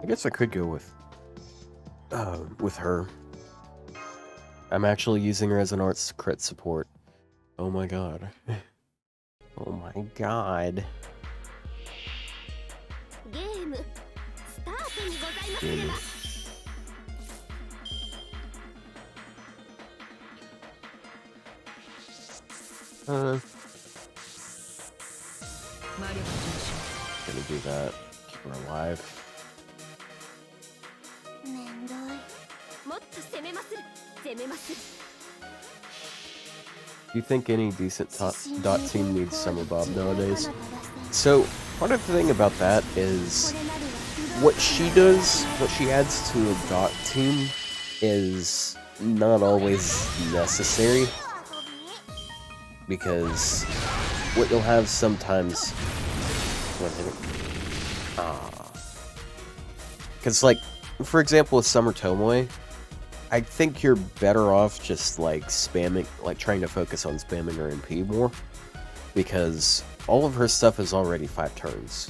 guess I could go with her. I'm actually using her as an arts crit support. Oh my god. Oh my god. Game. Gonna do that. Keep her alive. Do you think any decent dot team needs Summer Bob nowadays? So, part of the thing about that is what she does, what she adds to a dot team is not always necessary. Because what you'll have sometimes... Because, like, for example, with Summer Tomoe, I think you're better off just, like, spamming, like, trying to focus on spamming her NP more. Because all of her stuff is already 5 turns.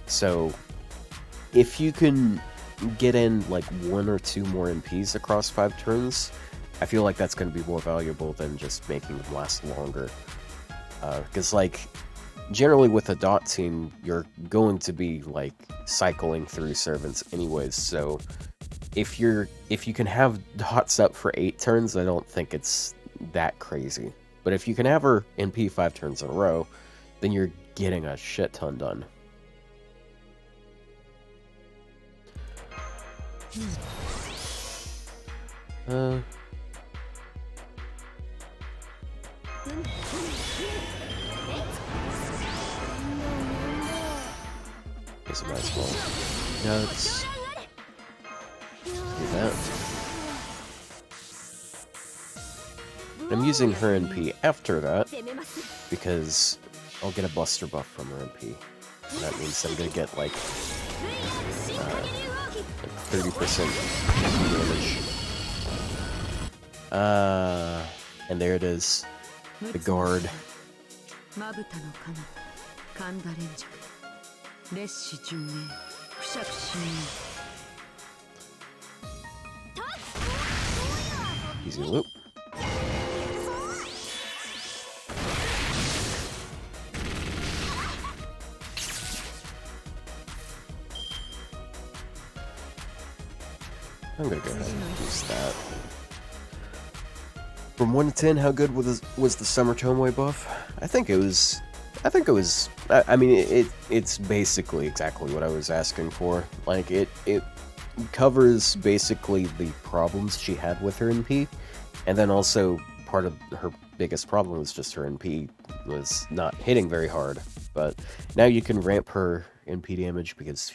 So, if you can get in, like, 1 or 2 more NPs across 5 turns, I feel like that's going to be more valuable than just making them last longer. Because, like, generally with a dot team, you're going to be, like, cycling through servants anyways, so if you can have dots up for 8 turns, I don't think it's that crazy. But if you can have her NP 5 turns in a row, then you're getting a shit ton done. Here's a nice ball. Nuts. Do that. I'm using her NP after that because I'll get a buster buff from her NP. And that means I'm gonna get like 30% damage. And there it is. The guard. Easy loop. I'm gonna go ahead and use that. From 1 to 10, how good was the Summer Tomoe buff? I think it was. I mean, it's basically exactly what I was asking for. Like it covers basically the problems she had with her NP, and then also part of her biggest problem was just her NP was not hitting very hard. But now you can ramp her NP damage because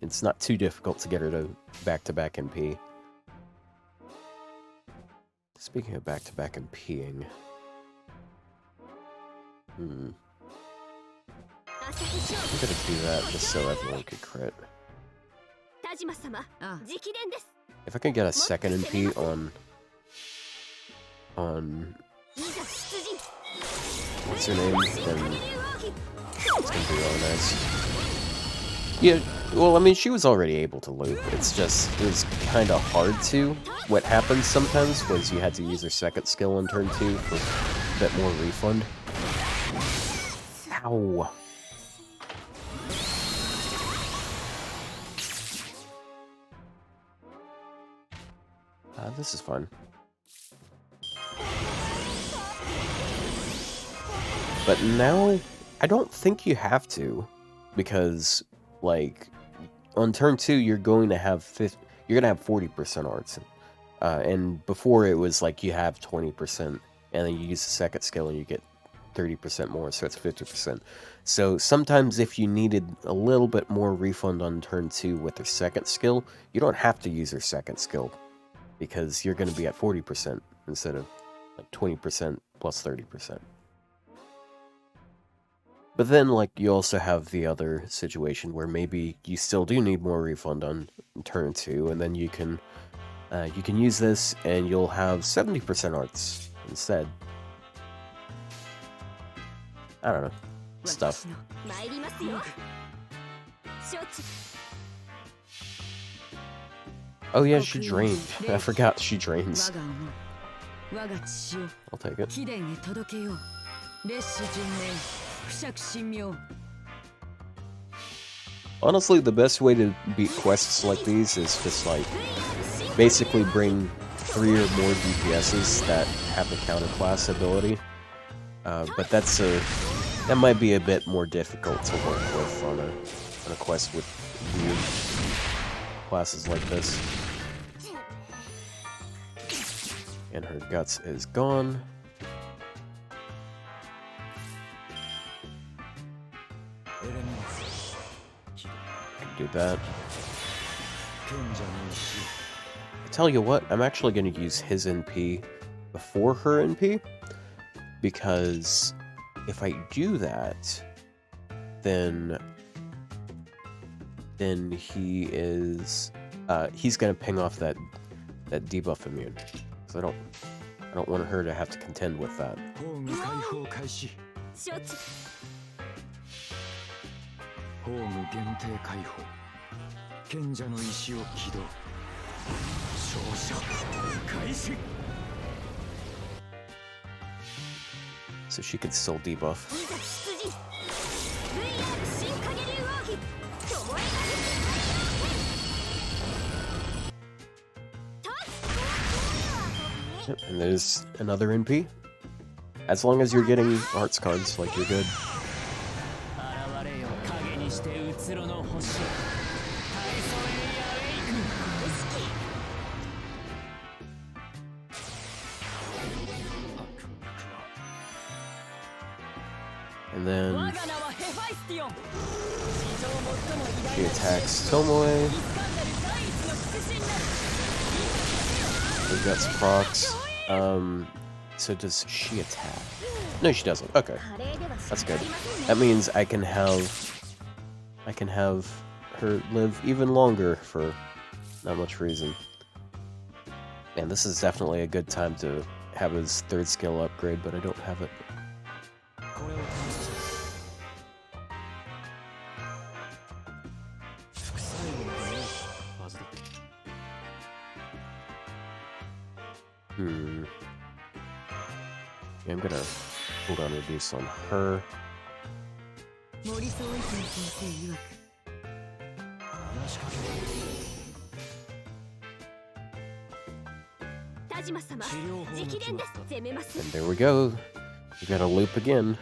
it's not too difficult to get her to back-to-back NP. Speaking of back-to-back NPing, I'm gonna do that just so everyone could crit. If I can get a second NP on what's her name, then it's gonna be really nice. Yeah, well, I mean, she was already able to loop. It's just, it was kind of hard to. What happens sometimes was you had to use her second skill on turn 2 for a bit more refund. Ow. This is fun. But now, I don't think you have to, because, like, on turn 2, you're going to have 40% arts, and before it was like you have 20%, and then you use the second skill and you get 30% more, so it's 50%. So sometimes if you needed a little bit more refund on turn 2 with her second skill, you don't have to use her second skill, because you're going to be at 40% instead of like 20% plus 30%. But then, like, you also have the other situation where maybe you still do need more refund on turn 2, and then you can use this, and you'll have 70% arts instead. I don't know. Stuff. Oh yeah, she drained. I forgot she drains. I'll take it. Honestly, the best way to beat quests like these is just like basically bring 3 or more DPSs that have the counterclass ability. But that might be a bit more difficult to work with on a quest with weird classes like this. And her guts is gone. Do that. I tell you what, I'm actually going to use his NP before her NP, because if I do that, then he's going to ping off that debuff immune. So I don't want her to have to contend with that. So she could still debuff. Yep, and there's another NP. As long as you're getting arts cards, like, you're good. And then she attacks Tomoe. Her guts procs. So does she attack? No, she doesn't. Okay, that's good. That means I can have her live even longer for not much reason. Man, this is definitely a good time to have his 3rd skill upgrade, but I don't have it. Yeah, I'm gonna hold on reduce on her. And there we go. We got a loop again.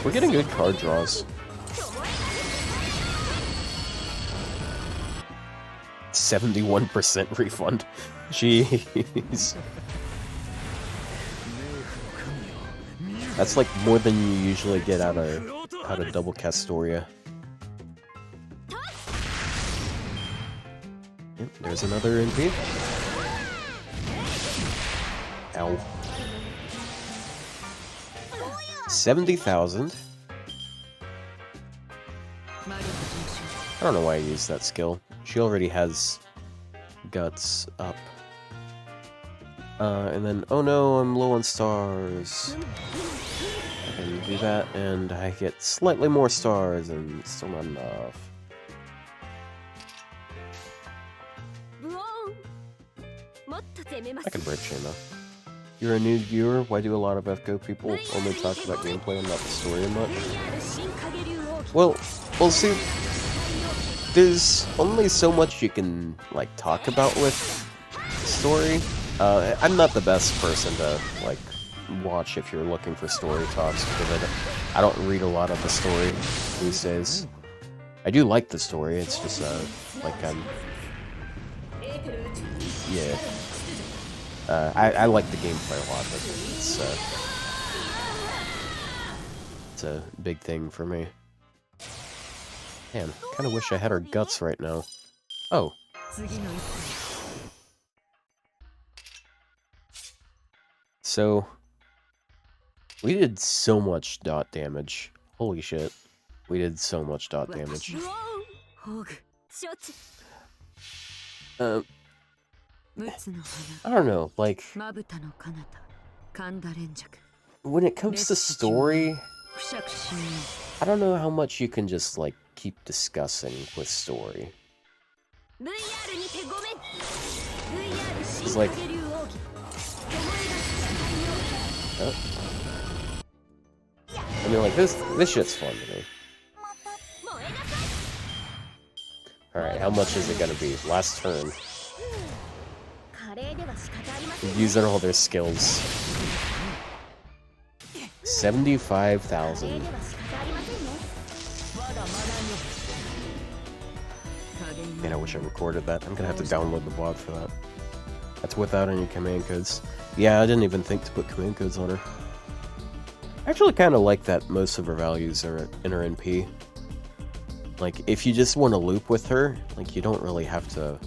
We're getting good card draws. 71% refund. Jeez. That's like more than you usually get out of double Castoria. Yep, there's another NP. Ow. 70,000. I don't know why I used that skill. She already has guts up. And then, oh no, I'm low on stars. I can do that, and I get slightly more stars, and still not enough. I can break chain though. You're a new viewer? Why do a lot of FGO people only talk about gameplay and not the story much? Well, see, there's only so much you can, like, talk about with story. I'm not the best person to, like, watch if you're looking for story talks, because I don't read a lot of the story these days. I do like the story, it's just, like, yeah. I like the gameplay a lot, but it's a big thing for me. Man, kind of wish I had her guts right now. Oh. So, we did so much dot damage. Holy shit. We did so much dot damage. I don't know, like, when it comes to story, I don't know how much you can just, like, keep discussing with story. It's like... Oh. I mean, like, this shit's fun to me. Alright, how much is it gonna be? Last turn. Using all their skills. 75,000. Man, I wish I recorded that. I'm gonna have to download the VOD for that. That's without any command codes. Yeah, I didn't even think to put command codes on her. I actually kind of like that most of her values are in her NP. Like, if you just want to loop with her, like, you don't really have to,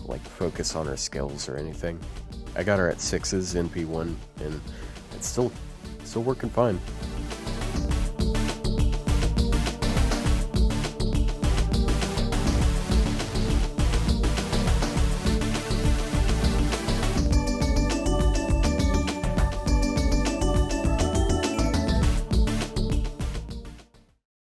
like, focus on her skills or anything. I got her at 6s, NP1, and it's still working fine.